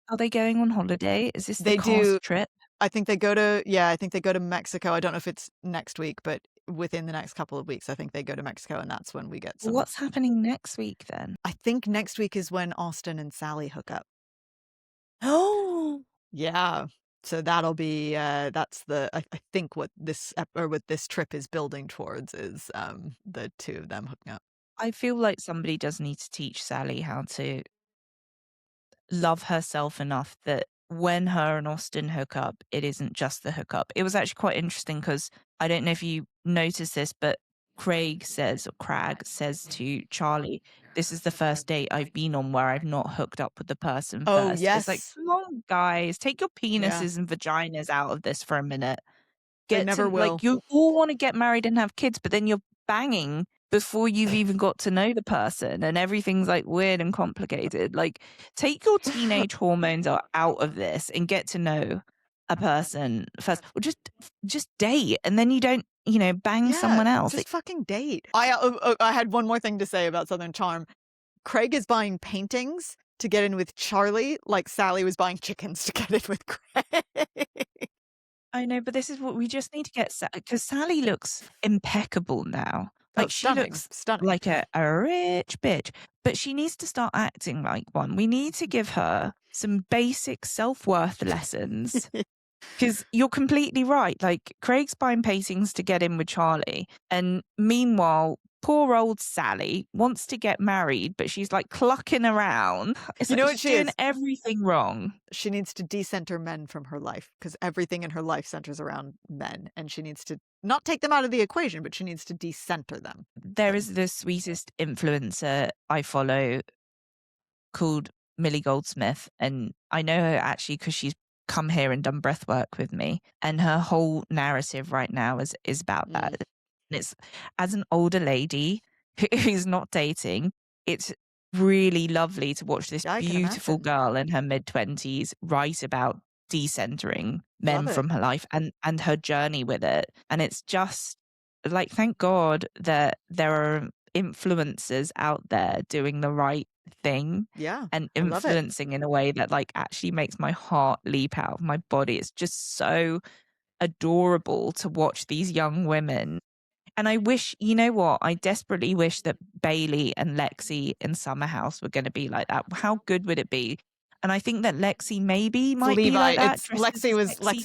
Are they going on holiday? Is this They the cast do. trip? I think they go to Mexico. I don't know if it's next week, but within the next couple of weeks, I think they go to Mexico, and that's when we get some. What's happening next week then? I think next week is when Austen and Sally hook up. Oh, Yeah. So that'll be that's I think what this trip is building towards is the two of them hooking up. I feel like somebody does need to teach Sally how to love herself enough that when her and Austen hook up, it isn't just the hookup. It was actually quite interesting because I don't know if you noticed this, but Crag says to Charlie, "This is the first date I've been on where I've not hooked up with the person Oh, first." It's like, yes. come on, guys, take your Yeah. penises and vaginas out of this for a minute. They never will. Like, you all want to get married and have kids, but then you're banging before you've even got to know the person, and everything's like weird and complicated. Like, take your teenage hormones out of this and get to know a person first, or just date, and then you don't, bang someone else. Just fucking date. I had one more thing to say about Southern Charm. Craig is buying paintings to get in with Charlie, like Sally was buying chickens to get in with Craig. I know, but this is what we just need to get, because Sally looks impeccable now. Like, she stunning, looks stunning. like a rich bitch, but she needs to start acting like one. We need to give her some basic self-worth lessons. Because you're completely right. Like, Craig's buying paintings to get in with Charlie. And meanwhile, poor old Sally wants to get married, but she's like clucking around. It's You like know what she's she doing is? everything wrong. She needs to decenter men from her life because everything in her life centers around men, and she needs to not take them out of the equation, but she needs to decenter them. There is the sweetest influencer I follow called Millie Goldsmith, and I know her actually because she's come here and done breath work with me, and her whole narrative right now is about that. And it's, as an older lady who's not dating, it's really lovely to watch this beautiful girl in her mid-20s write about decentering men from her life and her journey with it. And it's just like, thank God that there are influencers out there doing the right thing and influencing in a way that like actually makes my heart leap out of my body. It's just so adorable to watch these young women. And I wish, you know what, I desperately wish that Bailey and Lexi in Summer House were going to be like that. How good would it be? And I think that Lexi maybe might be like that. Lexi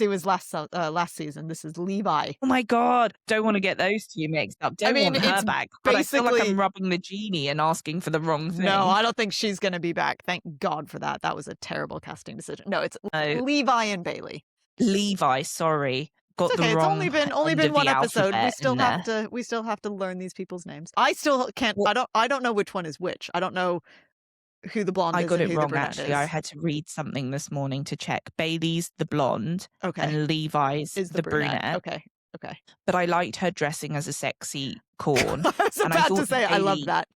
was last season. This is Levi. Oh my God. Don't want to get those two mixed up. Don't want her back. But I feel like I'm rubbing the genie and asking for the wrong thing. No, I don't think she's going to be back. Thank God for that. That was a terrible casting decision. No, it's Levi and Bailey. Levi, sorry. Got okay. the wrong. It's only been one episode. We still have to learn these people's names. I still can't. Well, I don't know which one is which. I don't know who the blonde is. I got and it who wrong, the brunette actually. is. I had to read something this morning to check. Bailey's the blonde, and Levi's is the brunette. Okay. But I liked her dressing as a sexy corn. I was about to say, I love that.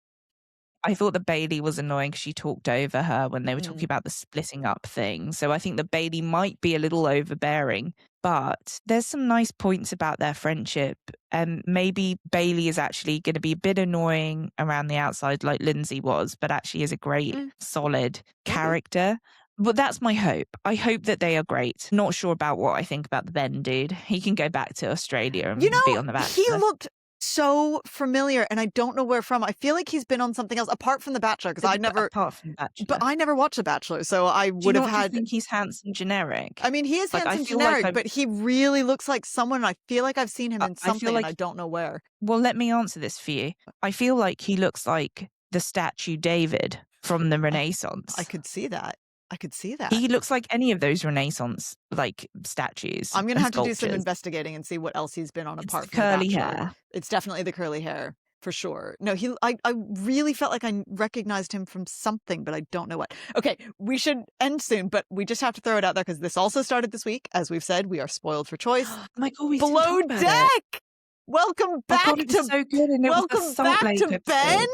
I thought that Bailey was annoying because she talked over her when they were talking about the splitting up thing. So I think that Bailey might be a little overbearing, but there's some nice points about their friendship. And maybe Bailey is actually going to be a bit annoying around the outside like Lindsay was, but actually is a great, solid character. But that's my hope. I hope that they are great. Not sure about what I think about the Ben dude. He can go back to Australia and be on The Bachelor. He looked so familiar, and I don't know where from. I feel like he's been on something else apart from The Bachelor, because apart from Bachelor. But I never watched The Bachelor, so I would have had. Do you think he's handsome generic? I mean, he is handsome generic, but he really looks like someone. I feel like I've seen him in something, and I don't know where. Well, let me answer this for you. I feel like he looks like the statue David from the Renaissance. I could see that. I could see that. He looks like any of those Renaissance, like, statues I'm gonna and have to do some sculptures. investigating and see what else he's been on It's the apart from The curly Bachelor. hair. It's definitely the curly hair, for sure. No, I really felt like I recognized him from something, but I don't know what. Okay, we should end soon, but we just have to throw it out there because this also started this week. As we've said, we are spoiled for choice. Oh my God, we didn't Below talk about it. Deck! Welcome Oh back God, it was to so good, and it was the welcome Salt back Lake to Ben, episode.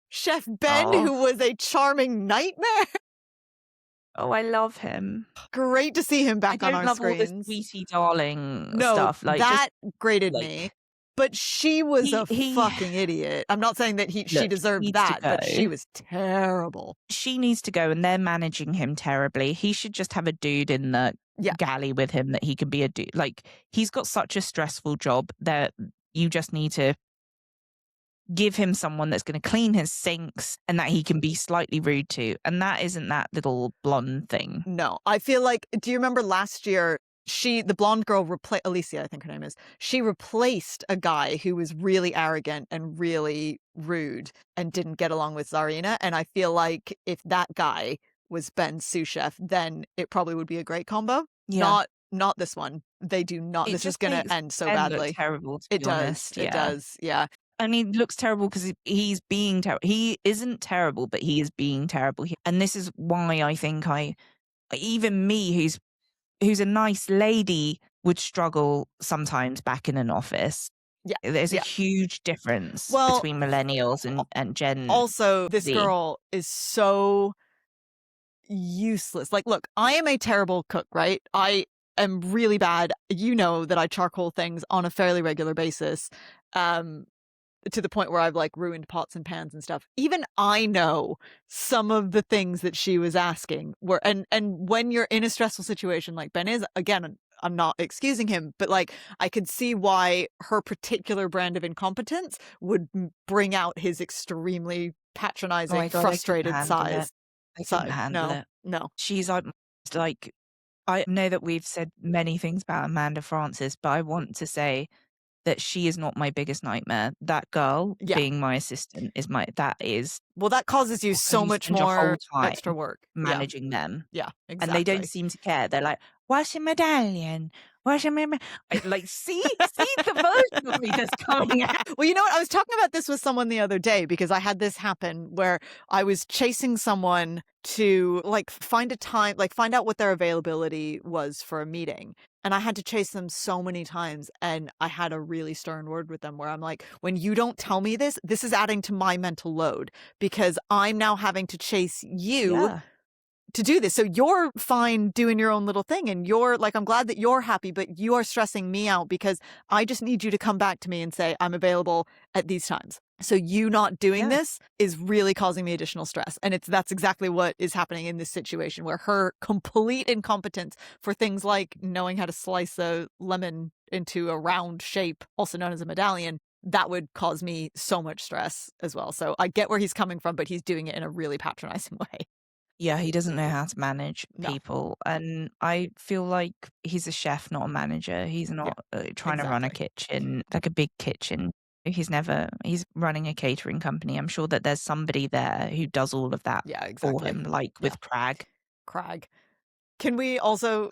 Chef Ben, Oh. who was a charming nightmare. Oh, I love him. Great to see him back I on don't our love all this screens. sweetie darling No, stuff. Like, that just, grated like, me. But she was a he fucking idiot. I'm not saying that she Look, deserved needs to that, but she go. was terrible. She needs to go, and they're managing him terribly. He should just have a dude in the Yeah. galley with him that he can be a dude. Like, he's got such a stressful job that you just need to give him someone that's going to clean his sinks and that he can be slightly rude to. And that isn't that little blonde thing. No, I feel like, do you remember last year, the blonde girl Alicia, I think her name is, she replaced a guy who was really arrogant and really rude and didn't get along with Zarina. And I feel like if that guy was Ben's sous chef, then it probably would be a great combo. Yeah. Not this one. They do not. This is going to end so Ben badly. looks terrible, to It be does. honest. It does. Yeah. And he looks terrible because he's being terrible. He isn't terrible, but he is being terrible. And this is why I think even me, who's a nice lady, would struggle sometimes back in an office. Yeah. There's a huge difference between millennials and Gen Also, this Z. girl is so useless. Like, look, I am a terrible cook, right? I am really bad. You know that I charcoal things on a fairly regular basis. To the point where I've like ruined pots and pans and stuff. Even I know some of the things that she was asking were, and when you're in a stressful situation like Ben is, again, I'm not excusing him, but like I could see why her particular brand of incompetence would bring out his extremely patronizing, frustrated side. I couldn't handle it. No. She's like, I know that we've said many things about Amanda Francis, but I want to say that she is not my biggest nightmare. That girl being my assistant is well, that causes you so much more extra work managing them. Yeah, exactly. And they don't seem to care. They're like, where's your medallion? Where's your like, see the version of me that's coming out. Well, you know what? I was talking about this with someone the other day because I had this happen where I was chasing someone to like find a time, like find out what their availability was for a meeting. And I had to chase them so many times. And I had a really stern word with them where I'm like, when you don't tell me this is adding to my mental load because I'm now having to chase you to do this. So you're fine doing your own little thing. And you're like, I'm glad that you're happy, but you are stressing me out because I just need you to come back to me and say, I'm available at these times. So you not doing this is really causing me additional stress. And that's exactly what is happening in this situation where her complete incompetence for things like knowing how to slice a lemon into a round shape, also known as a medallion, that would cause me so much stress as well. So I get where he's coming from, but he's doing it in a really patronizing way. Yeah, he doesn't know how to manage people. And I feel like he's a chef, not a manager. He's not trying to run a kitchen, like a big kitchen. He's running a catering company. I'm sure that there's somebody there who does all of that for him, like with Crag. Can we also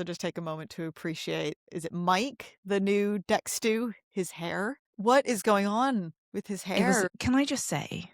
just take a moment to appreciate, is it Mike, the new Deck Stew, his hair? What is going on with his hair? Can I just say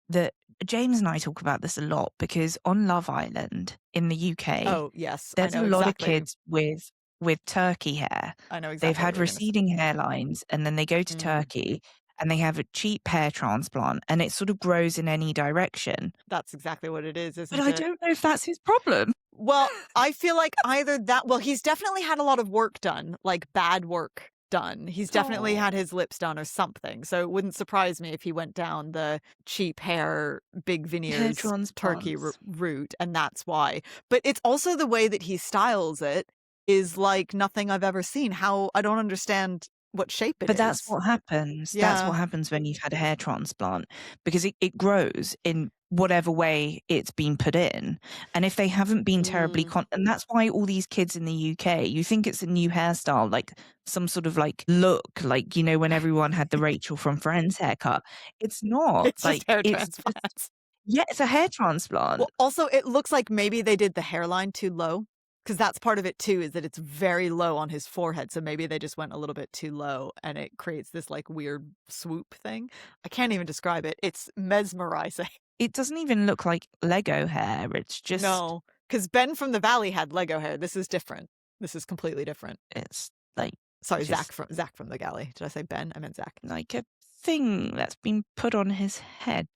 that James and I talk about this a lot because on Love Island in the UK, there's a lot of kids with turkey hair. I know exactly. They've had receding hairlines and then they go to Turkey and they have a cheap hair transplant and it sort of grows in any direction. That's exactly what it is, isn't it? But I don't know if that's his problem. Well, I feel like either that, well, he's definitely had a lot of work done, like bad work done. He's definitely had his lips done or something. So it wouldn't surprise me if he went down the cheap hair, big veneers, turkey route. And that's why. But it's also the way that he styles it is like nothing I've ever seen. I don't understand what shape it is. But that's what happens. Yeah. That's what happens when you've had a hair transplant because it grows in whatever way it's been put in. And if they haven't been terribly and that's why all these kids in the UK, you think it's a new hairstyle, like some sort of like look, like, when everyone had the Rachel from Friends haircut. It's not. It's just hair transplants. Yeah, it's a hair transplant. Well, also, it looks like maybe they did the hairline too low, because that's part of it too, is that it's very low on his forehead. So maybe they just went a little bit too low and it creates this like weird swoop thing. I can't even describe it. It's mesmerizing. It doesn't even look like Lego hair. It's just No, because Ben from the Valley had Lego hair. This is different. This is completely different. it's like Sorry, just Zach from the Galley. Did I say Ben? I meant Zach. like a thing that's been put on his head.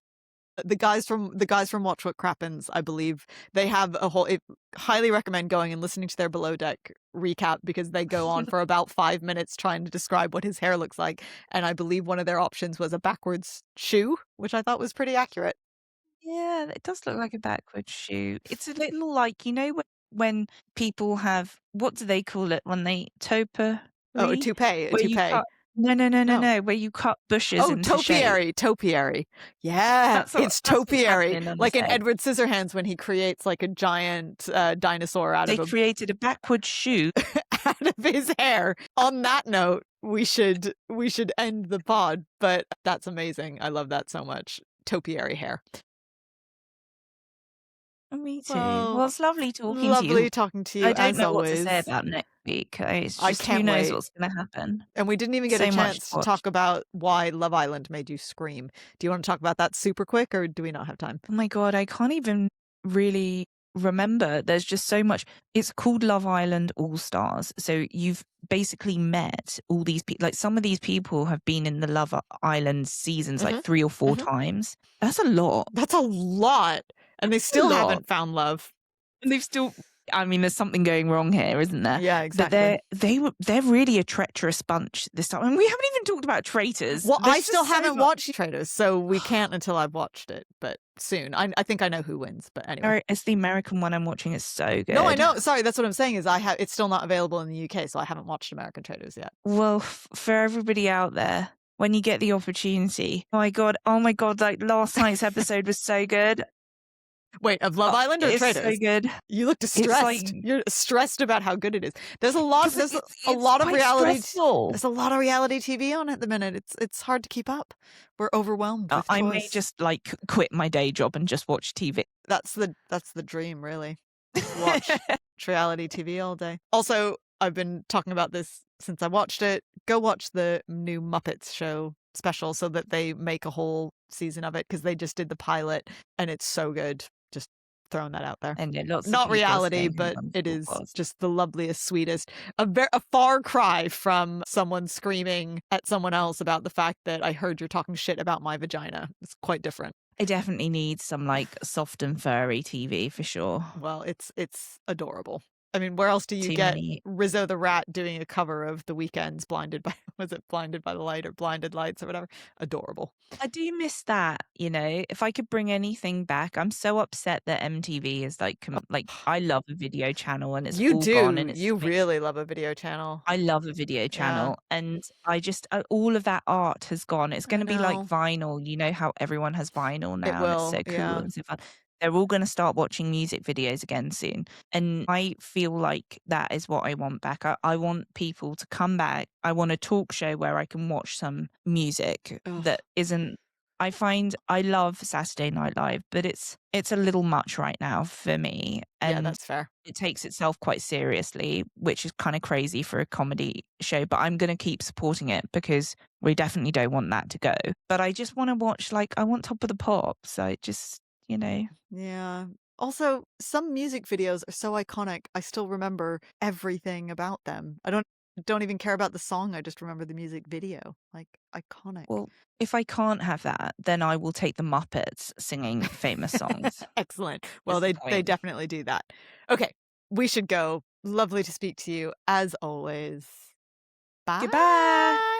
The guys from Watch What Crappens, I believe, they have a whole. Highly recommend going and listening to their Below Deck recap, because they go on for about 5 minutes trying to describe what his hair looks like. And I believe one of their options was a backwards shoe, which I thought was pretty accurate. Yeah, it does look like a backward shoe. It's a little like, you know, when people have, what do they call it when they topiary? Oh, a toupee. Where you cut, no, No. where you cut bushes Oh, into shape. topiary. Yeah, That's it's what's topiary. happening on Like his in head. Edward Scissorhands when he creates like a giant dinosaur out They of created a backward shoe. out of his hair. On that note, we should end the pod, but that's amazing. I love that so much. Topiary hair. Me too. Well, Well, it's lovely talking to you. Lovely talking to you, I don't as know what to always. say about next week. It's I just who can't knows wait. what's going to happen. And we didn't even get So a much chance to to watch. talk about why Love Island made you scream. Do you want to talk about that super quick, or do we not have time? Oh my God, I can't even really remember. There's just so much. It's called Love Island All Stars. So you've basically met all these people. Like some of these people have been in the Love Island seasons like 3 or 4 times. That's a lot. That's a lot. And they still haven't found love. And they've still, I mean, there's something going wrong here, isn't there? Yeah, exactly. But they're really a treacherous bunch this time. And we haven't even talked about Traitors. Well, There's I just still so haven't much. watched Traitors, so we can't until I've watched it, but soon. I think I know who wins, but anyway. It's the American one I'm watching. It's so good. No, I know. Sorry, that's what I'm saying is it's still not available in the UK, so I haven't watched American Traitors yet. Well, for everybody out there, when you get the opportunity, oh my God, like last night's episode was so good. Wait, of Love Island or It's Traitors? so good. You look distressed. Like, you're stressed about how good it is. There's a lot of reality. Stressful. There's a lot of reality TV on at the minute. It's hard to keep up. We're overwhelmed with I choice. may just like quit my day job and just watch TV. That's the dream, really. Watch reality TV all day. Also, I've been talking about this since I watched it. Go watch the new Muppets show special so that they make a whole season of it, because they just did the pilot and it's so good. Just throwing that out there. And lots not of people reality, saying but how it is wonderful it was. just the loveliest, sweetest. A far cry from someone screaming at someone else about the fact that I heard you're talking shit about my vagina. It's quite different. I definitely need some like soft and furry TV for sure. Well, it's adorable. I mean, where else do you Too get many. Rizzo the Rat doing a cover of The Weeknd's Blinded by the Light or Blinded Lights or whatever? Adorable. I do miss that, you know. If I could bring anything back, I'm so upset that MTV is like I love a video channel and it's all gone. And You really love a video channel. I love a video channel, and I just all of that art has gone. It's going to be like vinyl. You know how everyone has vinyl now. It will, and it's so cool yeah. and so fun. They're all going to start watching music videos again soon. And I feel like that is what I want back. I want people to come back. I want a talk show where I can watch some music that isn't. I find I love Saturday Night Live, but it's a little much right now for me. And yeah, that's fair. It takes itself quite seriously, which is kind of crazy for a comedy show, but I'm going to keep supporting it because we definitely don't want that to go. But I just want to watch, I want Top of the Pops. I just, you know. Yeah. Also, some music videos are so iconic. I still remember everything about them. I don't even care about the song. I just remember the music video. Like, iconic. Well, if I can't have that, then I will take the Muppets singing famous songs. Excellent. Well, they definitely do that. Okay, we should go. Lovely to speak to you as always. Bye. Goodbye.